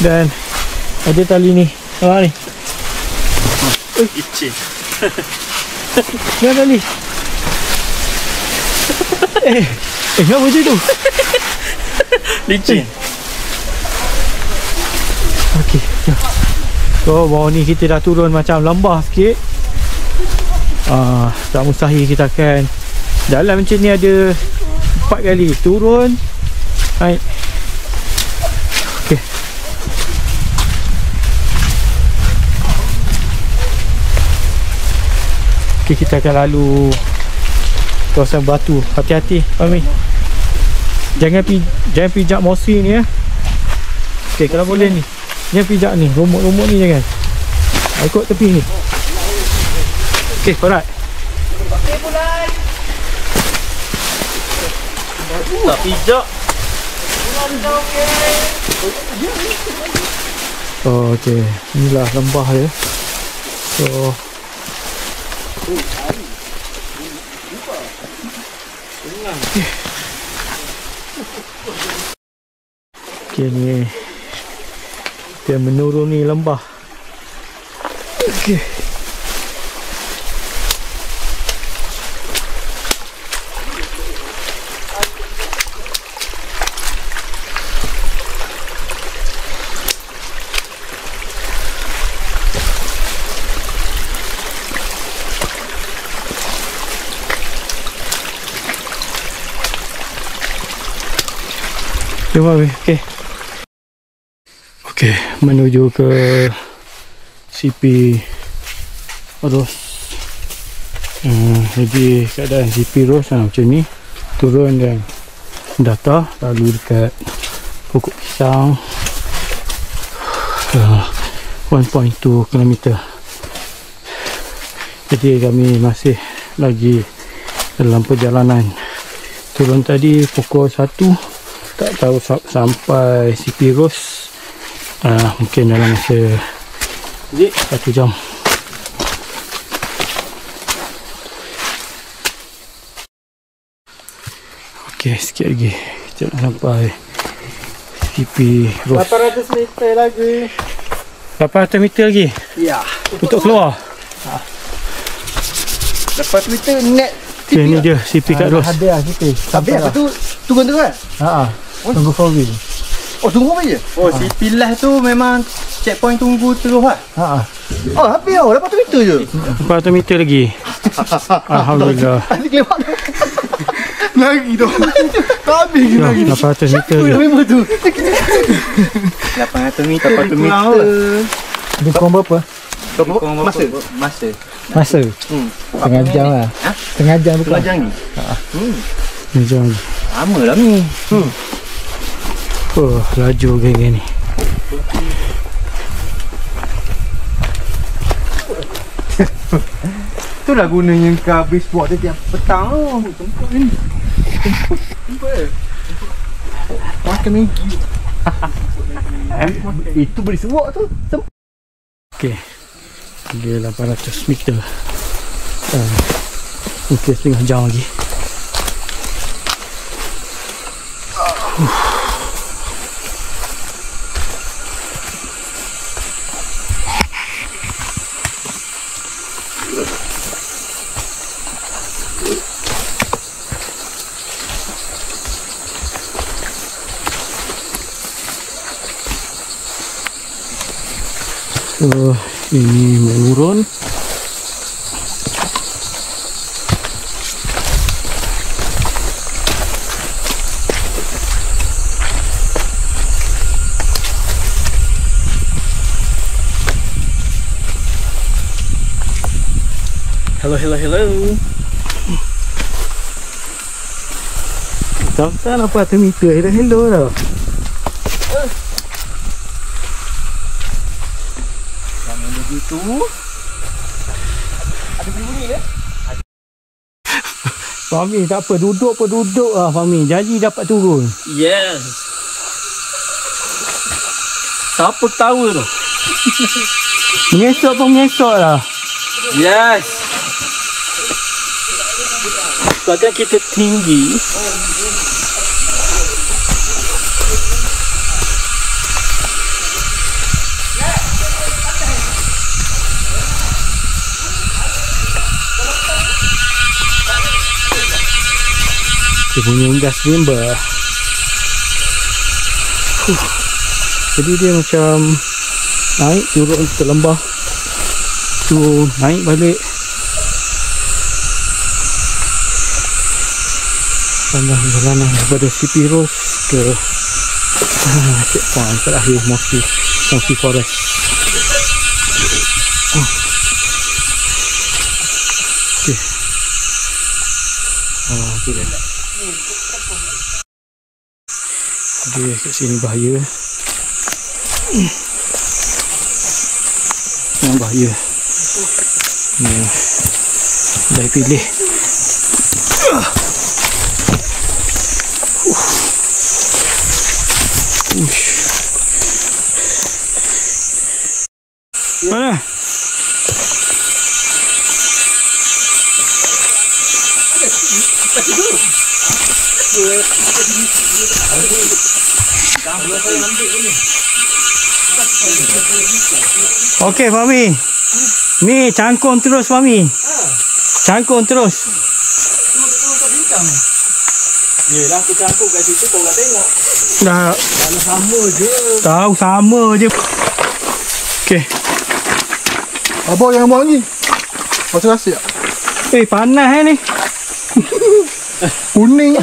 Dan ada tali ni. Nampak ni. Licin. Pegang tali. Kenapa macam tu? Licin. Okey. So bawah ni kita dah turun macam lembah sikit. Tak mustahil kita akan jalan macam ni ada 4 kali. Turun, naik. Okey. Okey, kita akan lalu kawasan batu. Hati-hati, Fahmi. Jangan pijak mosi ni ya. Okey, kalau boleh ni. Jangan pijak ni, rumut-rumut ni jangan. Ikut tepi ni. Okey, alright. Tak pijak. Oh, okey. Inilah lembah dia. So okey, ni kita menuruni lembah. Okey. Jom Abi, okey. Okey, menuju ke CP Ros. Jadi keadaan CP Ros macam ni. Turun dan data lalu dekat pokok pisang 1.2 km. Jadi kami masih lagi dalam perjalanan. Turun tadi pukul 1. Tak tahu sampai CP Ros mungkin dalam masa 1 jam. Okey, sikit lagi kita nak sampai CP Ros. 800 meter lagi. 800 meter lagi? Ya. Untuk keluar? 800 meter net. Okay, ni dia CP kat Ros. Ada lah CP. Tapi apa tu? Turun tu kan? Tunggu 4 wheel. Oh, tunggu apa je? Oh, CP lah tu memang checkpoint tunggu terus lah. Oh, habis tau. 800 meter je. 400 meter lagi. Alhamdulillah. Nanti kelewat tu. Lagi dah. Tak habis lagi. 800 meter je. Memang tu. 800 meter. 800 meter. Dia kurang berapa? Masa. Masa? Setengah jam lah. Setengah jam bukan? Setengah jam ni. Setengah jam lagi. Lama lah ni. Oh, laju geng ni. Itulah gunanya kau habis buat dia tiap petang tu. Tempat ni. Tempat. Makan Maggi. Itu boleh sebuah tu. Okey. Dia 800 meter. Mungkin setengah jam lagi. So, ini menurun. Hello. Tak apa tu meter. Hello dah. Itu. Ada bunyi ke? Fahmi tak apa, duduk lah Fahmi. Janji dapat turun. Yes. Siapa tahu tu? Mengesok lah. Yes. Sebabkan kita tinggi. Dia punya gas member. Jadi dia macam naik turun ke lembah, turun naik balik. Perjalanan daripada Sipiros ke checkpoint terakhir Mossy Forest. Okay. Tu dia. Dia kat sini bahaya. Yang bahaya. Dah pilih. Mana? Okey Fahmi. Ni cangkung terus Fahmi. Cangkung terus. Yelah aku cangkuk kat situ kau nak tengok. Dah Sama je. tahu sama je. Okey. Apa yang buat ni? Macam rasa tak? Panas ni. Kuning.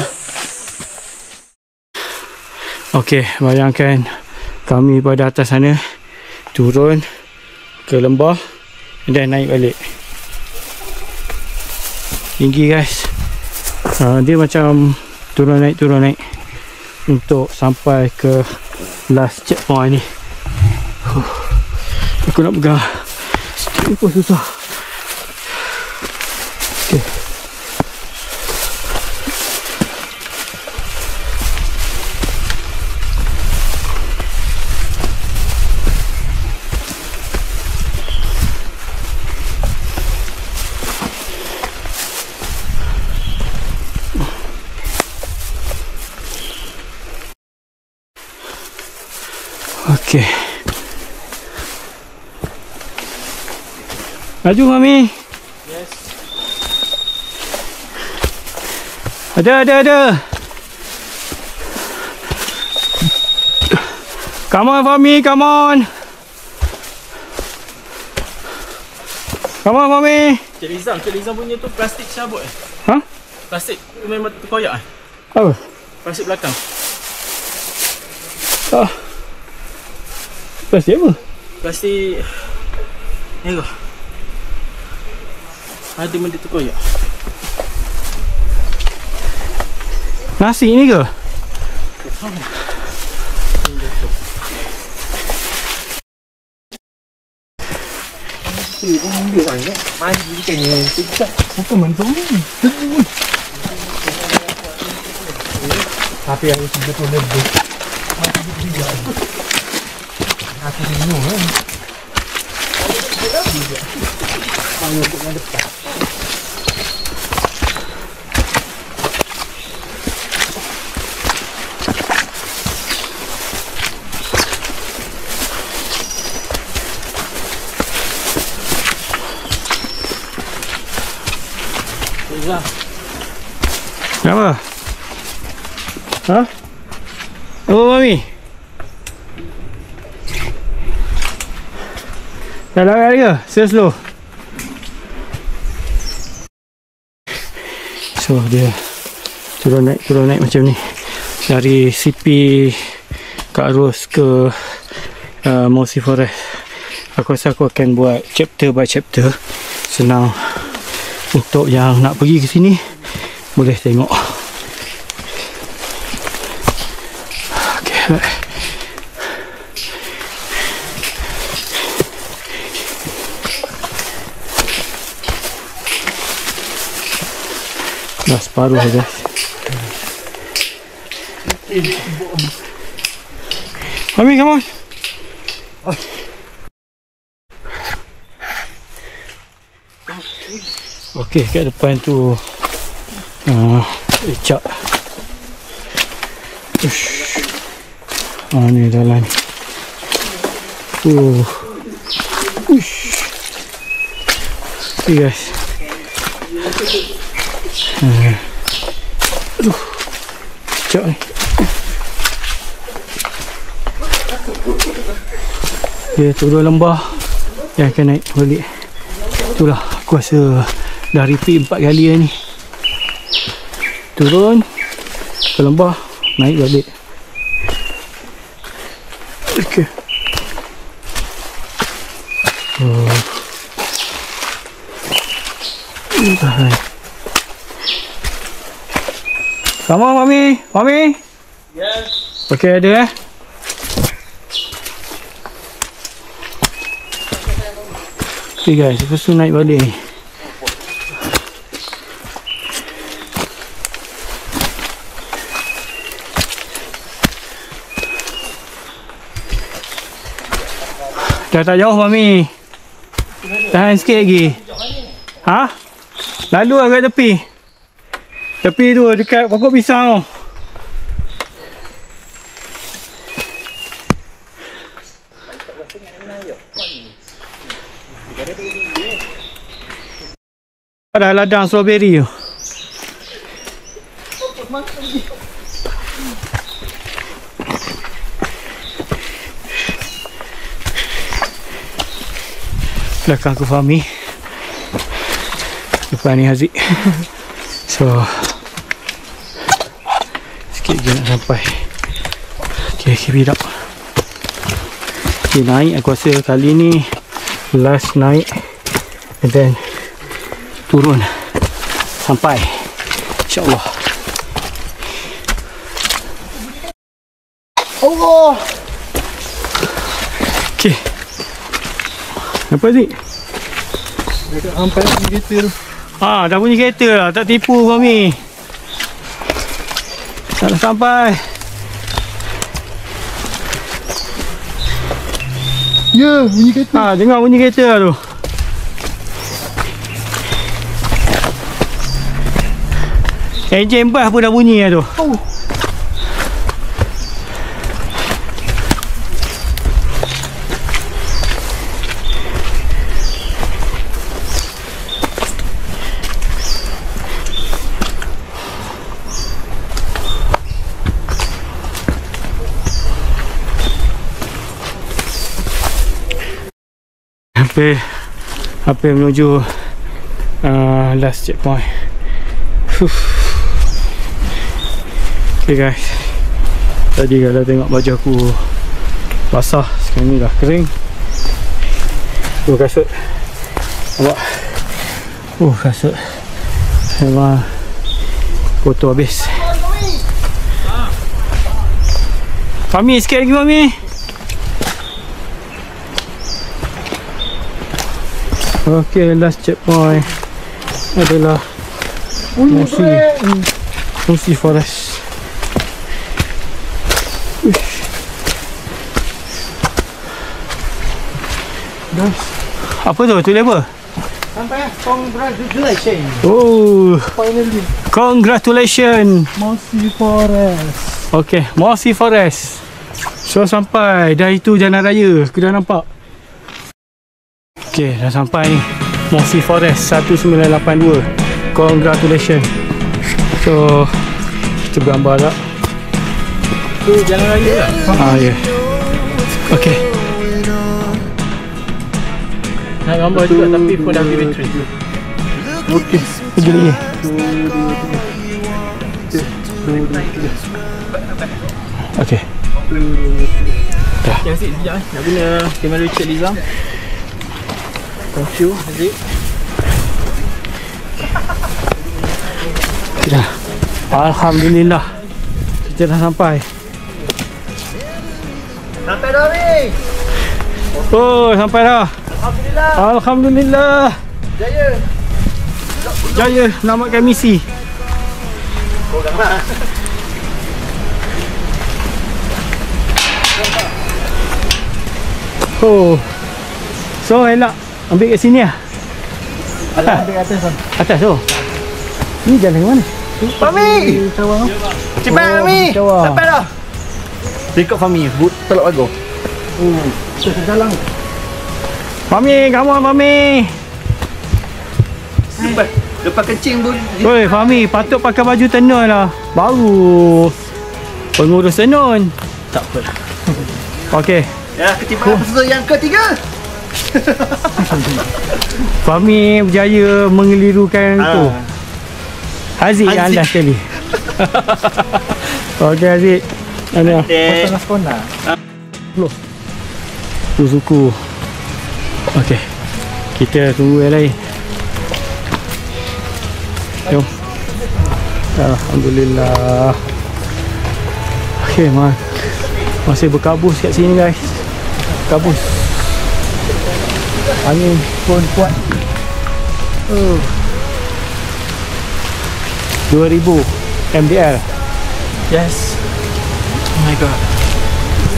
Okey, bayangkan kami pada atas sana turun ke lembah dan naik balik. Tinggi guys. Dia macam turun naik untuk sampai ke last checkpoint ni. Aku nak pegang stick pun susah. Okey. Okey. Maju Mami. Yes. Ada. Come on Mami, come on. Come on Mami. Cik Lizam punya tu plastik cabut Ha? Plastik memang terkoyak kan? Apa? Plastik belakang. Plastik apa? Plastik ni ke? Ada benda terkoyak. Nasi ni ke? Mandi kayaknya. Apa mentung ni? Tapi yang betul lebih. Aku bingung kan. Kenapa? Ha? Oh, Mami. Dah lari ke? Slow. So dia turun naik macam ni. Dari CP Kak Ros ke Mossy Forest. Aku rasa aku akan buat chapter by chapter. Senang untuk yang nak pergi ke sini boleh tengok. Okay. Dah separuh guys. Mami, come on. Okey, kat depan tu lecak. Ni jalan. Okay guys. Aduh. Lecak ni. Dia turun lembah. Dia akan naik balik. Itulah aku rasa dah repeat 4 kali ni. Turun ke lembah, naik balik. Okey. Tahan. Come on, Mami. Yes. Okey, ada Okay guys, lepas tu naik balik ni. Dah tak jauh Mami. Tahan sikit lagi. Ha? Lalu lah kat tepi. Tepi tu dekat pokok pisang tu. Ada ladang strawberry tu. Belakang aku Fahmi. Depan ni Haziq. So sikit je nak sampai. Okay, keep it up. Okay, naik aku rasa kali ni last naik and then turun sampai insyaAllah. Allah. Okay, apa Zik? Dekat sampai bunyi kereta tu. Dah bunyi kereta lah, tak tipu Mami. Tak dah sampai. Ya, bunyi kereta. Dengar bunyi kereta lah tu. Enjin bas pun dah bunyi lah tu. Hampir menuju last checkpoint. Okay guys, tadi kalau tengok baju aku basah, sekarang ni dah kering. Kasut nampak, kasut memang kotor habis. Fahmi sikit lagi Fahmi. Okay, last checkpoint adalah Mosi Forest. Apa tu? Tulis apa? Sampai congratulations. Oh, Finally. congratulations. Mosi Forest. Okay, Mosi Forest. So sampai dah, itu jalan raya. Aku dah nampak. Okay, dah sampai ni Mosi Forest 1982. Congratulations. So kita gambar tak? Tu jalan raya tak? Ya. Okay. Nak gambar juga tapi phone dah habis bateri. Okay, pergi lagi. Okay. Yang Aziz sekejap nak guna kamera Richard Lizam. Thank you Aziz. Dah. Alhamdulillah kita dah sampai. Sampai dah ni. Oh, sampai dah. Alhamdulillah. Alhamdulillah. Jaya. Jaya menamatkan misi. Oh. So elak ambil kat sini lah. Alah, ambil atas kan. Atas tu. Ni jalan ke mana? Fahmi. Cepat Fahmi. Sampai dah. Rekod Fahmi, telok bagus. Kita jalan. Fahmi, come on Fahmi. Lepas kencing pun. Oi Fahmi, patut pakai baju tenun lah. Baru pengurus tenun. Tak apa. Okey. Ya, ketimbang peserta yang ketiga. Fahmi berjaya mengelirukan tu. Haziq yang Haziq. anda sekali. Okey Haziq. Mana? Setengah sekona. Tu suku. Okey. Kita tunggu yang lain. Jom. Alhamdulillah. Okey, masih berkabus kat sini guys. Kabus. Angin pun kuat. 2000 mdl. Yes. Oh my god.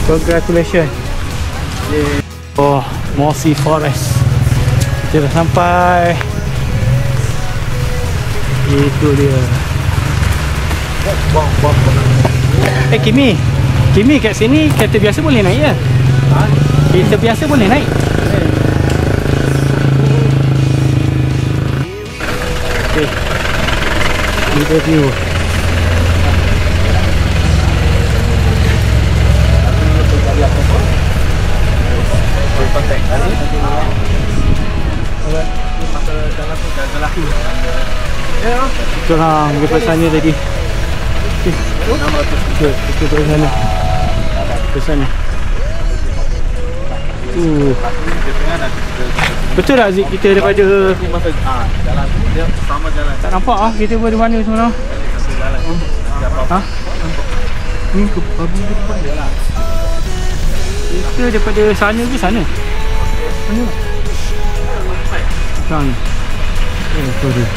Congratulations. Oh, Mosi Forest. Kita dah sampai. Itu dia. Kimi. Kimi kat sini kereta biasa boleh naik ya? Kereta biasa boleh naik. Okay. Kita view. Kita orang lepas sana tadi. Kita pergi sana. Ke sana. Betul tak Zik kita daripada jalan dia sama jalan. tak nampak ah kita dari mana sebenarnya? Ha? Ni ke babu depan dia lah. Kita daripada sana ke sana? Mana? Sana. Betul dia.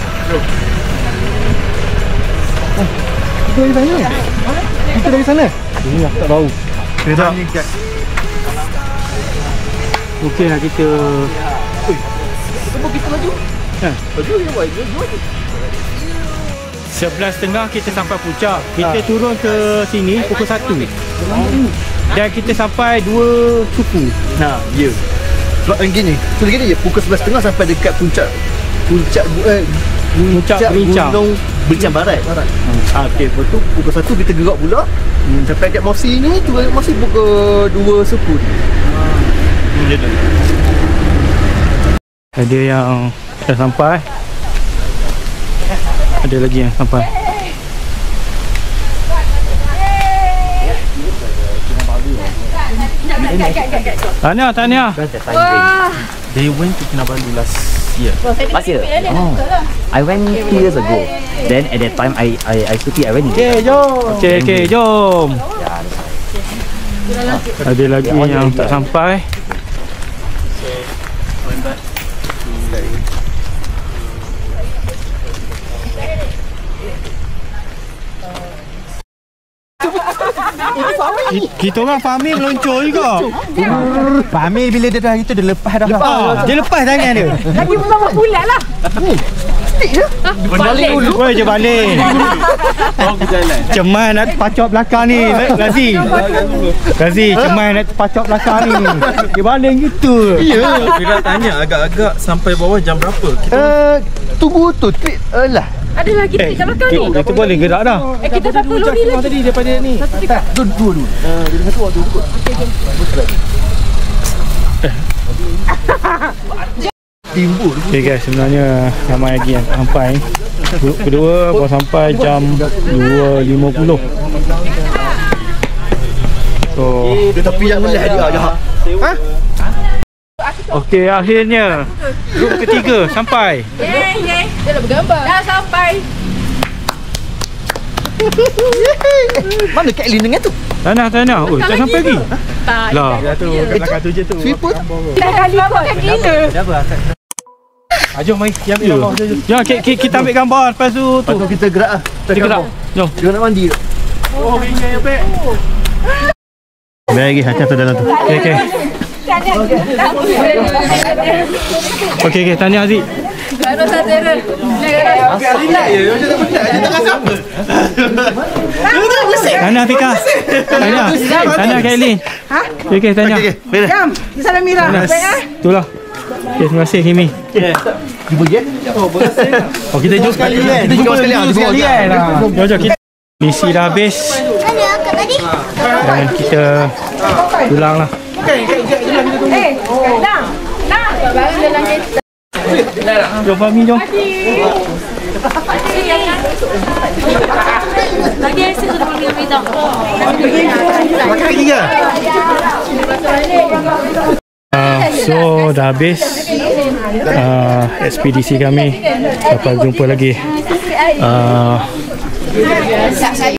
Kita dari sana? Kita dari sana? Ini aku tak tahu. Tidak. Okey lah kita. Kenapa kita laju? Ha. Laju ya buat. 11.30 kita sampai puncak. Kita turun ke sini pukul 1. Dan kita sampai 2 suku. Nah, ya. Sebab gini. So gini je pukul 11.30 sampai dekat puncak Puncak Berincang. Gunung Berincang Barat. Okey, lepas tu pukul 1 kita gerak pula. Sampai kat Mosi ni tu masih pukul 2 suku. Macam tu. Ada yang dah sampai. Ada lagi yang sampai. Tahniah. Wah. They went to Kinabalu last year. Last year? Oh. I went 2 years ago. Then at that time I stupid, I went in. Okey, jom. Ada lagi yang tak sampai. Kita orang Fahmi meluncur juga. Fahmi bila dia dah itu dia lepas dah. Dia lepas tangan dia. Lagi memang bulat lah. Balik dulu. Woi, je balik. Cemas nak pacok belakang ni, Razi, cemas nak pacok belakang ni. Dia baling gitu. Ya, kita tanya agak-agak sampai bawah jam berapa? Tunggu tu trip lah. Ada lagi kat belakang ni. Kita boleh gerak dah. Kita satu lori lagi. Tadi daripada ni. Dua. Dia satu waktu ikut. Timbul. Okay guys, sebenarnya ramai lagi yang tak sampai. Grup kedua baru sampai jam 2.50. So, Tapi yang melih dia. okey, akhirnya grup ketiga sampai. Yeay. Dia dah bergambar. Dah sampai. Mana Katlin dengan tu? Tanah. Oh, tak sampai lagi. Tak. Lah. Tu belakang tu je tu. Sweeper. Dah kali kot. Gila. Jom mari, yang gambar je. Jom kita ambil gambar lepas tu Lepas tu kita gerak lah. Kita gerak. Jom. Dia nak mandi. Baik lagi hati dalam tu. Okey. Okey, tahniah Aziz. Baru saudara. Tahniah Fika. Tahniah Kailin. Okey, tahniah. Jam. Salam Mira. Baik Itulah. Okay, terima kasih Kimi. Jumpa je. Oh, kita jumpa sekali kan? Kita jumpa sekali kan? Jom kita. Misi dah habis. Dan kita pulang lah. Barang dalam kereta. Jom Fahmi, jom. Lagi asyik tu panggil bidang. Makan lagi ke? So dah habis ekspedisi kami. Sampai jumpa lagi.